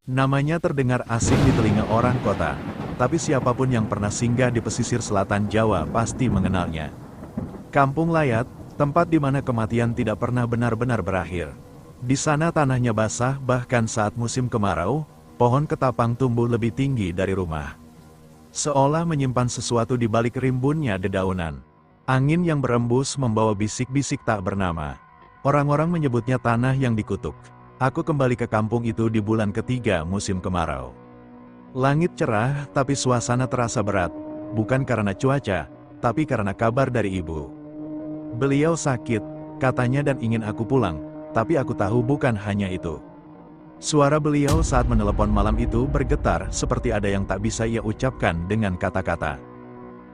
Namanya terdengar asing di telinga orang kota, tapi siapapun yang pernah singgah di pesisir selatan Jawa pasti mengenalnya. Kampung Layat, tempat di mana kematian tidak pernah benar-benar berakhir. Di sana tanahnya basah, bahkan saat musim kemarau, pohon ketapang tumbuh lebih tinggi dari rumah. Seolah menyimpan sesuatu di balik rimbunnya dedaunan. Angin yang berembus membawa bisik-bisik tak bernama. Orang-orang menyebutnya tanah yang dikutuk. Aku kembali ke kampung itu di bulan ketiga musim kemarau. Langit cerah, tapi suasana terasa berat. Bukan karena cuaca, tapi karena kabar dari ibu. Beliau sakit, katanya, dan ingin aku pulang, tapi aku tahu bukan hanya itu. Suara beliau saat menelepon malam itu bergetar seperti ada yang tak bisa ia ucapkan dengan kata-kata.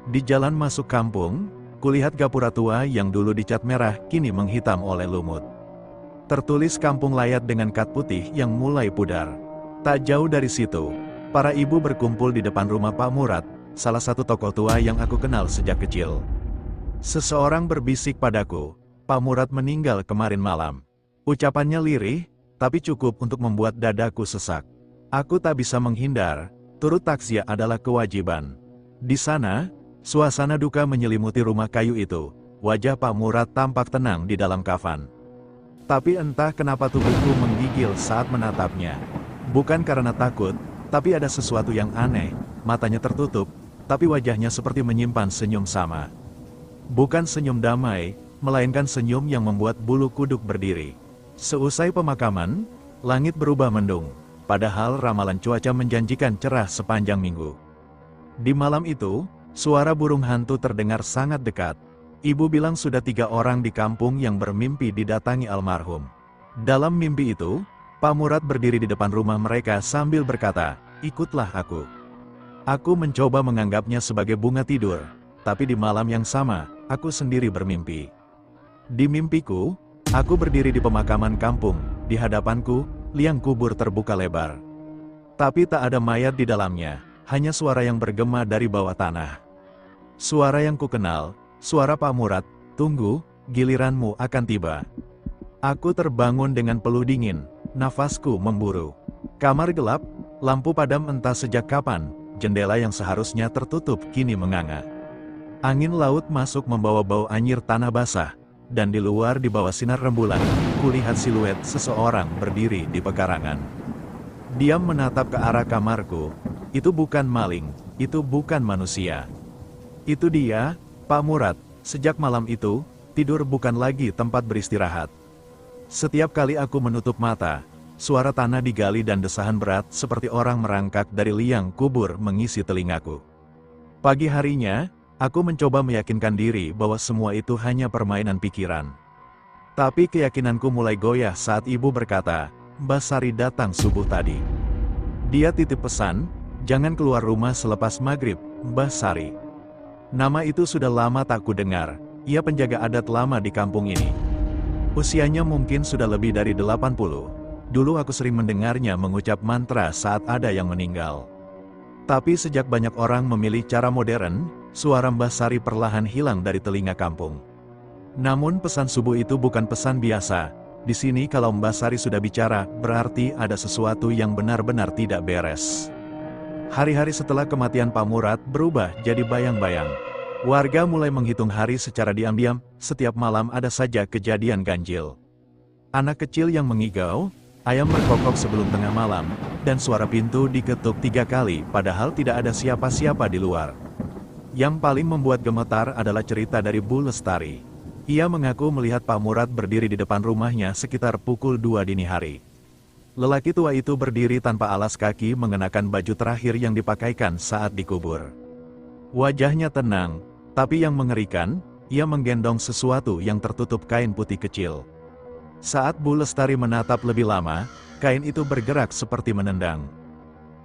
Di jalan masuk kampung, kulihat gapura tua yang dulu dicat merah kini menghitam oleh lumut. Tertulis Kampung Layat dengan cat putih yang mulai pudar. Tak jauh dari situ, para ibu berkumpul di depan rumah Pak Murad, salah satu tokoh tua yang aku kenal sejak kecil. Seseorang berbisik padaku, Pak Murad meninggal kemarin malam. Ucapannya lirih, tapi cukup untuk membuat dadaku sesak. Aku tak bisa menghindar, turut takziah adalah kewajiban. Di sana, suasana duka menyelimuti rumah kayu itu. Wajah Pak Murad tampak tenang di dalam kafan. Tapi entah kenapa tubuhku menggigil saat menatapnya. Bukan karena takut, tapi ada sesuatu yang aneh. Matanya tertutup, tapi wajahnya seperti menyimpan senyum sama. Bukan senyum damai, melainkan senyum yang membuat bulu kuduk berdiri. Seusai pemakaman, langit berubah mendung, padahal ramalan cuaca menjanjikan cerah sepanjang minggu. Di malam itu, suara burung hantu terdengar sangat dekat. Ibu bilang sudah 3 orang di kampung yang bermimpi didatangi almarhum. Dalam mimpi itu, Pak Murad berdiri di depan rumah mereka sambil berkata, "Ikutlah aku." Aku mencoba menganggapnya sebagai bunga tidur, tapi di malam yang sama, aku sendiri bermimpi. Di mimpiku, aku berdiri di pemakaman kampung, di hadapanku, liang kubur terbuka lebar. Tapi tak ada mayat di dalamnya, hanya suara yang bergema dari bawah tanah. Suara yang kukenal, suara Pak Murad, "Tunggu, giliranmu akan tiba." Aku terbangun dengan peluh dingin, nafasku memburu. Kamar gelap, lampu padam entah sejak kapan, jendela yang seharusnya tertutup kini menganga. Angin laut masuk membawa bau anyir tanah basah, dan di luar di bawah sinar rembulan, kulihat siluet seseorang berdiri di pekarangan. Diam menatap ke arah kamarku. Itu bukan maling, itu bukan manusia. Itu dia, Pak Murad. Sejak malam itu, tidur bukan lagi tempat beristirahat. Setiap kali aku menutup mata, suara tanah digali dan desahan berat seperti orang merangkak dari liang kubur mengisi telingaku. Pagi harinya, aku mencoba meyakinkan diri bahwa semua itu hanya permainan pikiran. Tapi keyakinanku mulai goyah saat ibu berkata, "Mbah Sari datang subuh tadi. Dia titip pesan, jangan keluar rumah selepas maghrib, Mbah Sari." Nama itu sudah lama tak kudengar. Ia penjaga adat lama di kampung ini. Usianya mungkin sudah lebih dari 80. Dulu aku sering mendengarnya mengucap mantra saat ada yang meninggal. Tapi sejak banyak orang memilih cara modern, suara Mbah Sari perlahan hilang dari telinga kampung. Namun pesan subuh itu bukan pesan biasa. Di sini kalau Mbah Sari sudah bicara, berarti ada sesuatu yang benar-benar tidak beres. Hari-hari setelah kematian Pak Murad berubah jadi bayang-bayang. Warga mulai menghitung hari secara diam-diam, setiap malam ada saja kejadian ganjil. Anak kecil yang mengigau, ayam berkokok sebelum tengah malam, dan suara pintu diketuk 3 kali padahal tidak ada siapa-siapa di luar. Yang paling membuat gemetar adalah cerita dari Bu Lestari. Ia mengaku melihat Pak Murad berdiri di depan rumahnya sekitar pukul 2 dini hari. Lelaki tua itu berdiri tanpa alas kaki mengenakan baju terakhir yang dipakaikan saat dikubur. Wajahnya tenang, tapi yang mengerikan, ia menggendong sesuatu yang tertutup kain putih kecil. Saat Bu Lestari menatap lebih lama, kain itu bergerak seperti menendang.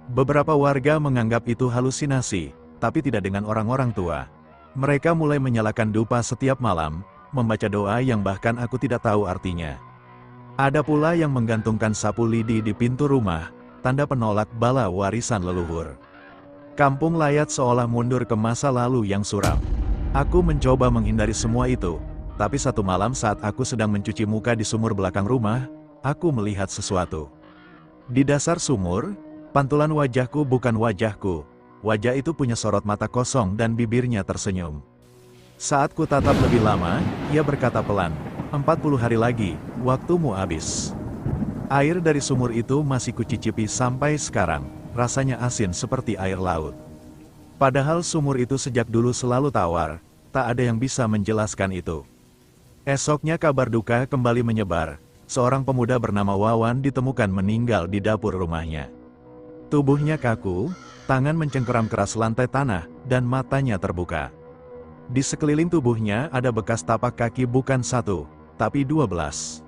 Beberapa warga menganggap itu halusinasi, tapi tidak dengan orang-orang tua. Mereka mulai menyalakan dupa setiap malam, membaca doa yang bahkan aku tidak tahu artinya. Ada pula yang menggantungkan sapu lidi di pintu rumah, tanda penolak bala warisan leluhur. Kampung Layat seolah mundur ke masa lalu yang suram. Aku mencoba menghindari semua itu, Tapi satu malam saat aku sedang mencuci muka di sumur belakang rumah, aku melihat sesuatu. Di dasar sumur, pantulan wajahku bukan wajahku. Wajah itu punya sorot mata kosong dan bibirnya tersenyum. Saat ku tatap lebih lama, ia berkata pelan, 40 hari lagi, waktumu habis. Air dari sumur itu masih kucicipi sampai sekarang, rasanya asin seperti air laut. Padahal sumur itu sejak dulu selalu tawar, tak ada yang bisa menjelaskan itu. Esoknya kabar duka kembali menyebar, seorang pemuda bernama Wawan ditemukan meninggal di dapur rumahnya. Tubuhnya kaku, tangan mencengkeram keras lantai tanah, dan matanya terbuka. Di sekeliling tubuhnya ada bekas tapak kaki bukan 1, tapi 12.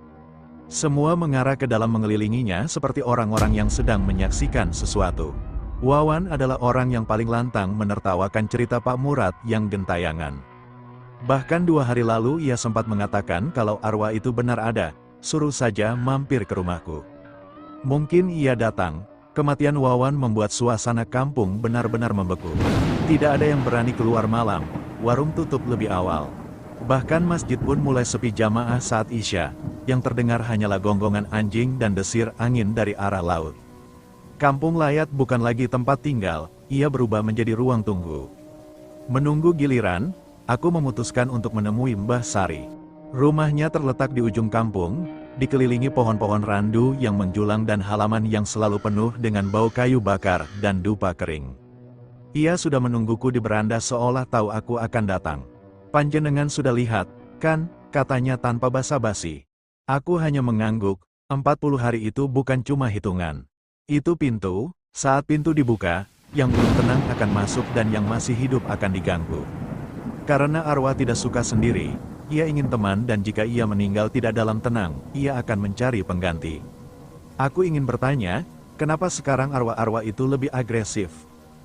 Semua mengarah ke dalam mengelilinginya seperti orang-orang yang sedang menyaksikan sesuatu. Wawan adalah orang yang paling lantang menertawakan cerita Pak Murad yang gentayangan. Bahkan 2 hari lalu ia sempat mengatakan kalau arwah itu benar ada, suruh saja mampir ke rumahku. Mungkin ia datang. Kematian Wawan membuat suasana kampung benar-benar membeku. Tidak ada yang berani keluar malam, warung tutup lebih awal. Bahkan masjid pun mulai sepi jamaah saat Isya, yang terdengar hanyalah gonggongan anjing dan desir angin dari arah laut. Kampung Layat bukan lagi tempat tinggal, ia berubah menjadi ruang tunggu. Menunggu giliran, aku memutuskan untuk menemui Mbah Sari. Rumahnya terletak di ujung kampung, dikelilingi pohon-pohon randu yang menjulang dan halaman yang selalu penuh dengan bau kayu bakar dan dupa kering. Ia sudah menungguku di beranda seolah tahu aku akan datang. Panjenengan sudah lihat, kan, katanya tanpa basa-basi. Aku hanya mengangguk, 40 hari itu bukan cuma hitungan. Itu pintu, saat pintu dibuka, yang belum tenang akan masuk dan yang masih hidup akan diganggu. Karena arwah tidak suka sendiri, ia ingin teman dan jika ia meninggal tidak dalam tenang, ia akan mencari pengganti. Aku ingin bertanya, kenapa sekarang arwah-arwah itu lebih agresif?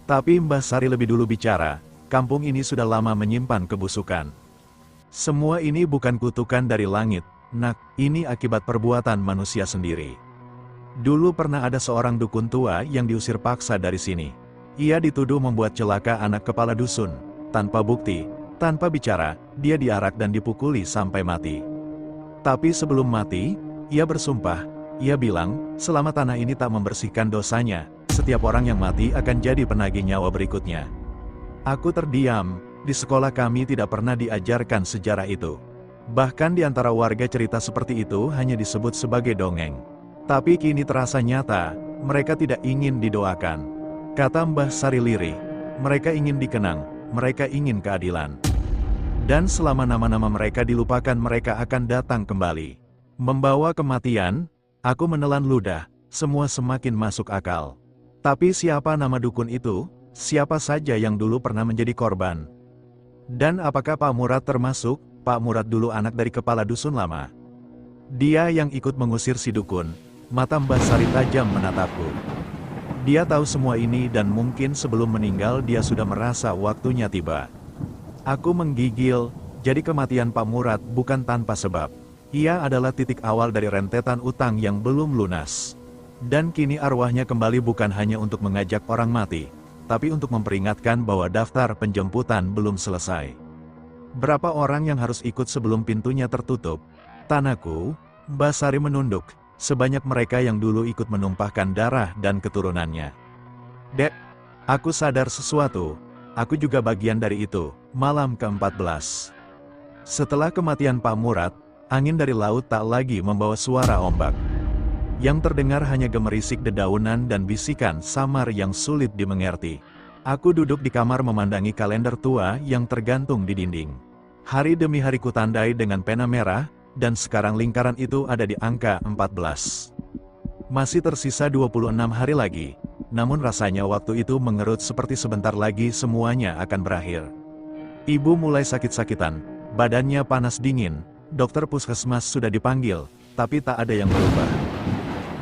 Tapi Mbah Sari lebih dulu bicara, kampung ini sudah lama menyimpan kebusukan. Semua ini bukan kutukan dari langit, nak, ini akibat perbuatan manusia sendiri. Dulu pernah ada seorang dukun tua yang diusir paksa dari sini. Ia dituduh membuat celaka anak kepala dusun. Tanpa bukti, tanpa bicara, dia diarak dan dipukuli sampai mati. Tapi sebelum mati, ia bersumpah, ia bilang, selama tanah ini tak membersihkan dosanya, setiap orang yang mati akan jadi penagih nyawa berikutnya. Aku terdiam, di sekolah kami tidak pernah diajarkan sejarah itu. Bahkan di antara warga cerita seperti itu hanya disebut sebagai dongeng. Tapi kini terasa nyata, mereka tidak ingin didoakan. Kata Mbah Sari lirih, mereka ingin dikenang, mereka ingin keadilan. Dan selama nama-nama mereka dilupakan mereka akan datang kembali. Membawa kematian, aku menelan ludah, semua semakin masuk akal. Tapi siapa nama dukun itu? Siapa saja yang dulu pernah menjadi korban? Dan apakah Pak Murad termasuk? Pak Murad dulu anak dari kepala dusun lama. Dia yang ikut mengusir si dukun. Mata Mbah Sari tajam menatapku. Dia tahu semua ini dan mungkin sebelum meninggal dia sudah merasa waktunya tiba. Aku menggigil, jadi kematian Pak Murad bukan tanpa sebab. Ia adalah titik awal dari rentetan utang yang belum lunas. Dan kini arwahnya kembali bukan hanya untuk mengajak orang mati, tapi untuk memperingatkan bahwa daftar penjemputan belum selesai. Berapa orang yang harus ikut sebelum pintunya tertutup? Tanahku, Mbah Sari menunduk. Sebanyak mereka yang dulu ikut menumpahkan darah dan keturunannya. Dek, aku sadar sesuatu, aku juga bagian dari itu, malam ke-14. Setelah kematian Pak Murad, angin dari laut tak lagi membawa suara ombak. Yang terdengar hanya gemerisik dedaunan dan bisikan samar yang sulit dimengerti. Aku duduk di kamar memandangi kalender tua yang tergantung di dinding. Hari demi hari kutandai dengan pena merah, dan sekarang lingkaran itu ada di angka 14. Masih tersisa 26 hari lagi, namun rasanya waktu itu mengerut seperti sebentar lagi semuanya akan berakhir. Ibu mulai sakit-sakitan, badannya panas dingin, dokter puskesmas sudah dipanggil, tapi tak ada yang berubah.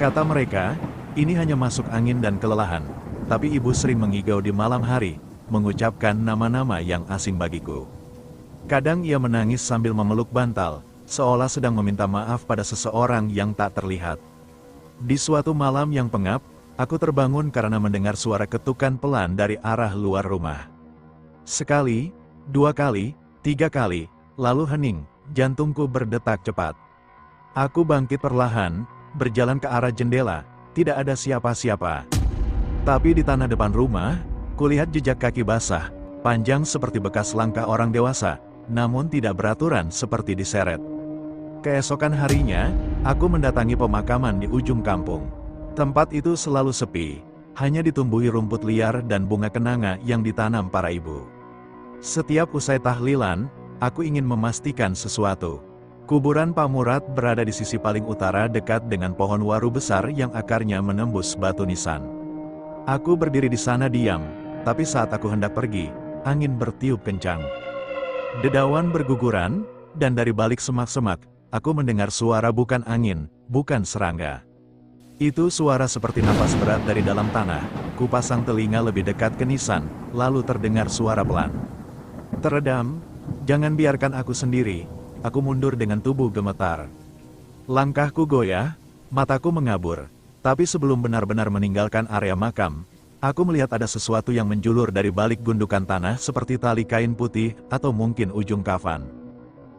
Kata mereka, ini hanya masuk angin dan kelelahan, tapi ibu sering mengigau di malam hari, mengucapkan nama-nama yang asing bagiku. Kadang ia menangis sambil memeluk bantal, seolah sedang meminta maaf pada seseorang yang tak terlihat. Di suatu malam yang pengap, aku terbangun karena mendengar suara ketukan pelan dari arah luar rumah. Sekali, 2 kali, 3 kali, lalu hening, jantungku berdetak cepat. Aku bangkit perlahan, berjalan ke arah jendela, tidak ada siapa-siapa. Tapi di tanah depan rumah, kulihat jejak kaki basah, panjang seperti bekas langkah orang dewasa, namun tidak beraturan seperti diseret. Keesokan harinya, aku mendatangi pemakaman di ujung kampung. Tempat itu selalu sepi, hanya ditumbuhi rumput liar dan bunga kenanga yang ditanam para ibu. Setiap usai tahlilan, aku ingin memastikan sesuatu. Kuburan Pak Murad berada di sisi paling utara dekat dengan pohon waru besar yang akarnya menembus batu nisan. Aku berdiri di sana diam, tapi saat aku hendak pergi, angin bertiup kencang. Dedawan berguguran, dan dari balik semak-semak, aku mendengar suara bukan angin, bukan serangga. Itu suara seperti napas berat dari dalam tanah. Kupasang telinga lebih dekat ke nisan, lalu terdengar suara pelan. Teredam, jangan biarkan aku sendiri. Aku mundur dengan tubuh gemetar. Langkahku goyah, mataku mengabur. Tapi sebelum benar-benar meninggalkan area makam, aku melihat ada sesuatu yang menjulur dari balik gundukan tanah seperti tali kain putih atau mungkin ujung kafan.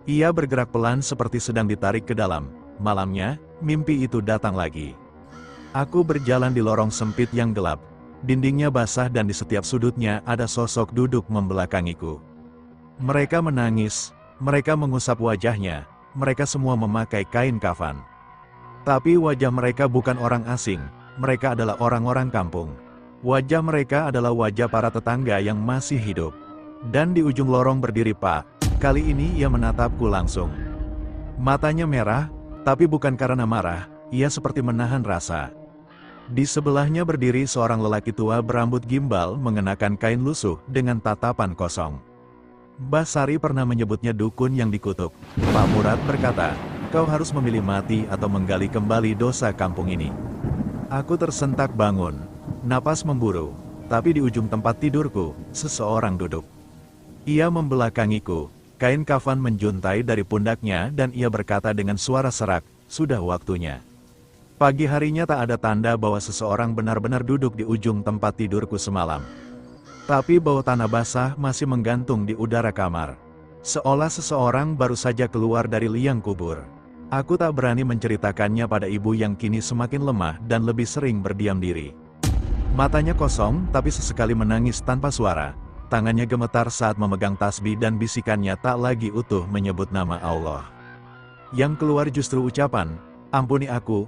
Ia bergerak pelan seperti sedang ditarik ke dalam. Malamnya, mimpi itu datang lagi. Aku berjalan di lorong sempit yang gelap. Dindingnya basah dan di setiap sudutnya ada sosok duduk membelakangiku. Mereka menangis, mereka mengusap wajahnya, mereka semua memakai kain kafan. Tapi wajah mereka bukan orang asing, mereka adalah orang-orang kampung. Wajah mereka adalah wajah para tetangga yang masih hidup. Dan di ujung lorong berdiri Pak, kali ini ia menatapku langsung. Matanya merah, tapi bukan karena marah, ia seperti menahan rasa. Di sebelahnya berdiri seorang lelaki tua berambut gimbal mengenakan kain lusuh dengan tatapan kosong. Mbah Sari pernah menyebutnya dukun yang dikutuk. Pak Murad berkata, kau harus memilih mati atau menggali kembali dosa kampung ini. Aku tersentak bangun, napas memburu, tapi di ujung tempat tidurku, seseorang duduk. Ia membelakangiku, kain kafan menjuntai dari pundaknya dan ia berkata dengan suara serak, sudah waktunya. Pagi harinya tak ada tanda bahwa seseorang benar-benar duduk di ujung tempat tidurku semalam. Tapi bau tanah basah masih menggantung di udara kamar. Seolah seseorang baru saja keluar dari liang kubur. Aku tak berani menceritakannya pada ibu yang kini semakin lemah dan lebih sering berdiam diri. Matanya kosong tapi sesekali menangis tanpa suara. Tangannya gemetar saat memegang tasbih dan bisikannya tak lagi utuh menyebut nama Allah. Yang keluar justru ucapan, ampuni aku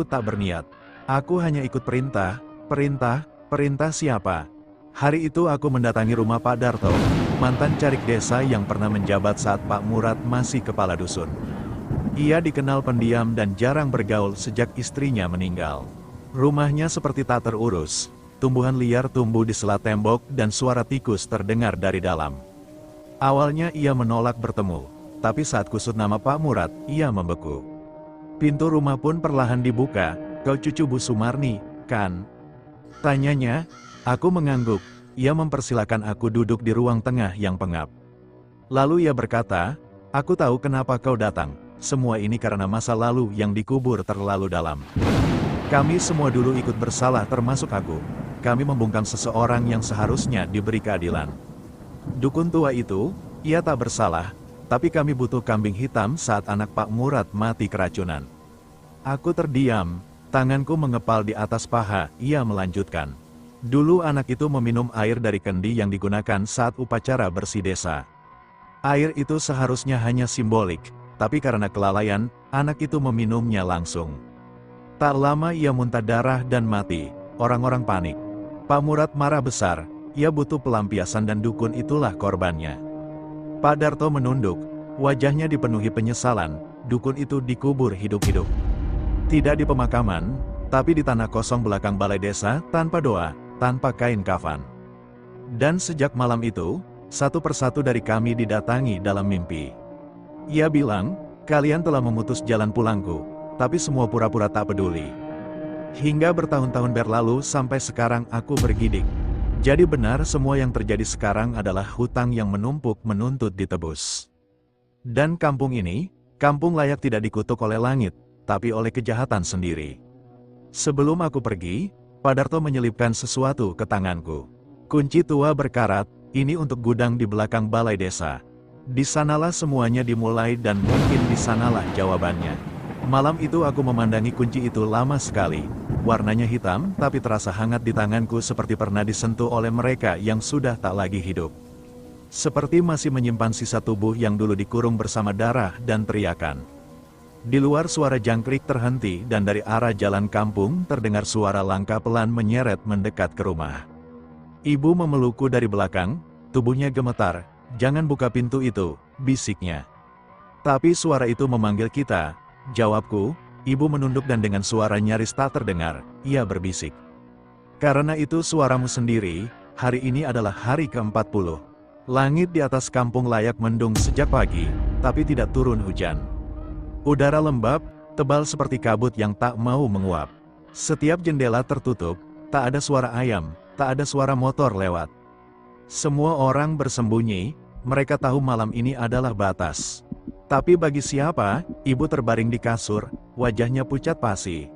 tak berniat. Aku hanya ikut perintah siapa? Hari itu aku mendatangi rumah Pak Darto, mantan carik desa yang pernah menjabat saat Pak Murad masih kepala dusun. Ia dikenal pendiam dan jarang bergaul sejak istrinya meninggal. Rumahnya seperti tak terurus, tumbuhan liar tumbuh di sela tembok dan suara tikus terdengar dari dalam. Awalnya ia menolak bertemu, tapi saat kusut nama Pak Murad, ia membeku. Pintu rumah pun perlahan dibuka, kau cucu Bu Sumarni, kan? Tanyanya. Aku mengangguk, ia mempersilakan aku duduk di ruang tengah yang pengap. Lalu ia berkata, aku tahu kenapa kau datang, semua ini karena masa lalu yang dikubur terlalu dalam. Kami semua dulu ikut bersalah termasuk aku, kami membungkam seseorang yang seharusnya diberi keadilan. Dukun tua itu, ia tak bersalah, tapi kami butuh kambing hitam saat anak Pak Murad mati keracunan. Aku terdiam, tanganku mengepal di atas paha, ia melanjutkan. Dulu anak itu meminum air dari kendi yang digunakan saat upacara bersih desa. Air itu seharusnya hanya simbolik, tapi karena kelalaian, anak itu meminumnya langsung. Tak lama ia muntah darah dan mati, orang-orang panik. Pak Murad marah besar, ia butuh pelampiasan dan dukun itulah korbannya. Pak Darto menunduk, wajahnya dipenuhi penyesalan, dukun itu dikubur hidup-hidup. Tidak di pemakaman, tapi di tanah kosong belakang balai desa, tanpa doa, tanpa kain kafan. Dan sejak malam itu, satu persatu dari kami didatangi dalam mimpi. Ia bilang, kalian telah memutus jalan pulangku, tapi semua pura-pura tak peduli. Hingga bertahun-tahun berlalu sampai sekarang aku bergidik. Jadi benar semua yang terjadi sekarang adalah hutang yang menumpuk menuntut ditebus. Dan kampung ini, kampung layak tidak dikutuk oleh langit, tapi oleh kejahatan sendiri. Sebelum aku pergi, Pak Darto menyelipkan sesuatu ke tanganku. Kunci tua berkarat, ini untuk gudang di belakang balai desa. Di sanalah semuanya dimulai dan mungkin di sanalah jawabannya. Malam itu aku memandangi kunci itu lama sekali. Warnanya hitam, tapi terasa hangat di tanganku seperti pernah disentuh oleh mereka yang sudah tak lagi hidup. Seperti masih menyimpan sisa tubuh yang dulu dikurung bersama darah dan teriakan. Di luar suara jangkrik terhenti dan dari arah jalan kampung terdengar suara langkah pelan menyeret mendekat ke rumah. Ibu memelukku dari belakang, tubuhnya gemetar. "Jangan buka pintu itu," bisiknya. Tapi suara itu memanggil kita, jawabku. Ibu menunduk dan dengan suara nyaris tak terdengar, ia berbisik. "Karena itu suaramu sendiri, hari ini adalah hari ke-40. Langit di atas kampung layak mendung sejak pagi, tapi tidak turun hujan. Udara lembab, tebal seperti kabut yang tak mau menguap. Setiap jendela tertutup, tak ada suara ayam, tak ada suara motor lewat. Semua orang bersembunyi, mereka tahu malam ini adalah batas. Tapi bagi siapa?" Ibu terbaring di kasur, wajahnya pucat pasi.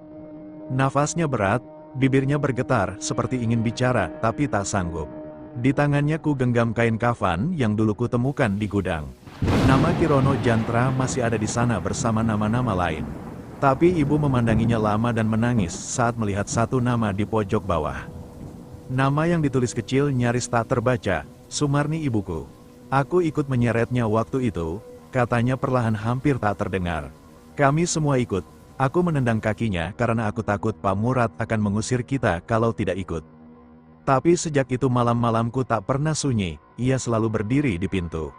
Nafasnya berat, bibirnya bergetar seperti ingin bicara tapi tak sanggup. Di tangannya ku genggam kain kafan yang dulu kutemukan di gudang. Nama Kirono Jantra masih ada di sana bersama nama-nama lain. Tapi ibu memandanginya lama dan menangis saat melihat satu nama di pojok bawah. Nama yang ditulis kecil nyaris tak terbaca, "Sumarni ibuku." Aku ikut menyeretnya waktu itu, katanya perlahan hampir tak terdengar. Kami semua ikut. Aku menendang kakinya karena aku takut Pak Murad akan mengusir kita kalau tidak ikut. Tapi sejak itu malam-malamku tak pernah sunyi, ia selalu berdiri di pintu.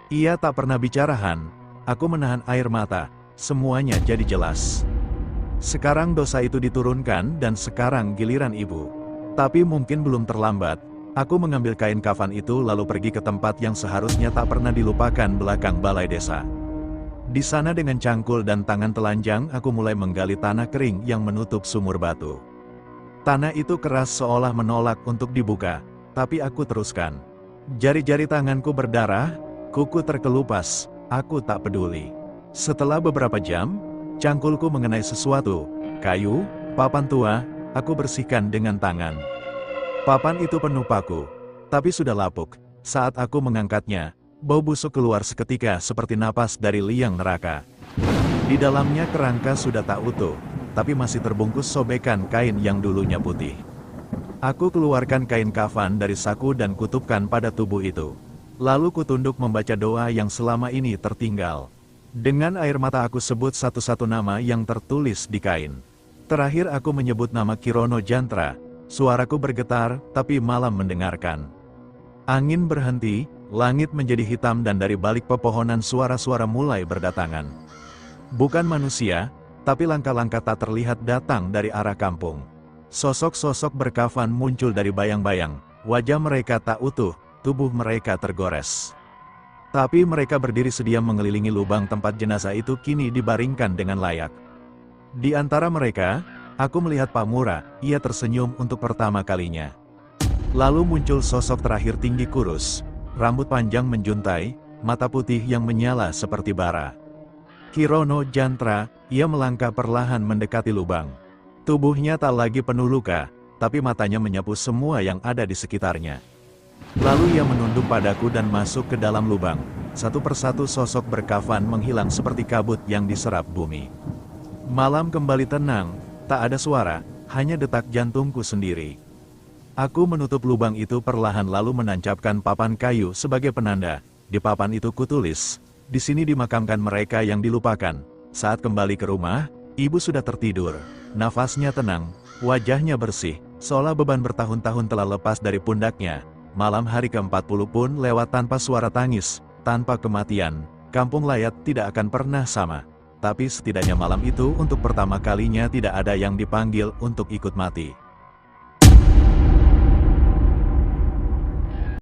Ia tak pernah bicara Han. Aku menahan air mata, semuanya jadi jelas. Sekarang dosa itu diturunkan dan sekarang giliran ibu. Tapi mungkin belum terlambat. Aku mengambil kain kafan itu lalu pergi ke tempat yang seharusnya tak pernah dilupakan belakang balai desa. Di sana dengan cangkul dan tangan telanjang aku mulai menggali tanah kering yang menutup sumur batu. Tanah itu keras seolah menolak untuk dibuka, tapi aku teruskan. Jari-jari tanganku berdarah, kuku terkelupas, aku tak peduli. Setelah beberapa jam, cangkulku mengenai sesuatu, kayu, papan tua, aku bersihkan dengan tangan. Papan itu penuh paku, tapi sudah lapuk. Saat aku mengangkatnya, bau busuk keluar seketika seperti napas dari liang neraka. Di dalamnya kerangka sudah tak utuh, tapi masih terbungkus sobekan kain yang dulunya putih. Aku keluarkan kain kafan dari saku dan kutupkan pada tubuh itu. Lalu kutunduk membaca doa yang selama ini tertinggal. Dengan air mata aku sebut satu-satu nama yang tertulis di kain. Terakhir aku menyebut nama Kirono Jantra. Suaraku bergetar, tapi malam mendengarkan. Angin berhenti, langit menjadi hitam dan dari balik pepohonan suara-suara mulai berdatangan. Bukan manusia, tapi langkah-langkah tak terlihat datang dari arah kampung. Sosok-sosok berkafan muncul dari bayang-bayang, wajah mereka tak utuh, tubuh mereka tergores. Tapi mereka berdiri sedia mengelilingi lubang tempat jenazah itu kini dibaringkan dengan layak. Di antara mereka, aku melihat Pak Mura, ia tersenyum untuk pertama kalinya. Lalu muncul sosok terakhir tinggi kurus, rambut panjang menjuntai, mata putih yang menyala seperti bara. Kirono Jantra, ia melangkah perlahan mendekati lubang. Tubuhnya tak lagi penuh luka, tapi matanya menyapu semua yang ada di sekitarnya. Lalu ia menunduk padaku dan masuk ke dalam lubang. Satu persatu sosok berkafan menghilang seperti kabut yang diserap bumi. Malam kembali tenang, tak ada suara, hanya detak jantungku sendiri. Aku menutup lubang itu perlahan lalu menancapkan papan kayu sebagai penanda. Di papan itu kutulis, "Di sini dimakamkan mereka yang dilupakan." Saat kembali ke rumah, ibu sudah tertidur. Nafasnya tenang, wajahnya bersih, seolah beban bertahun-tahun telah lepas dari pundaknya. Malam hari ke-40 pun lewat tanpa suara tangis, tanpa kematian. Kampung Layat tidak akan pernah sama. Tapi setidaknya malam itu untuk pertama kalinya tidak ada yang dipanggil untuk ikut mati.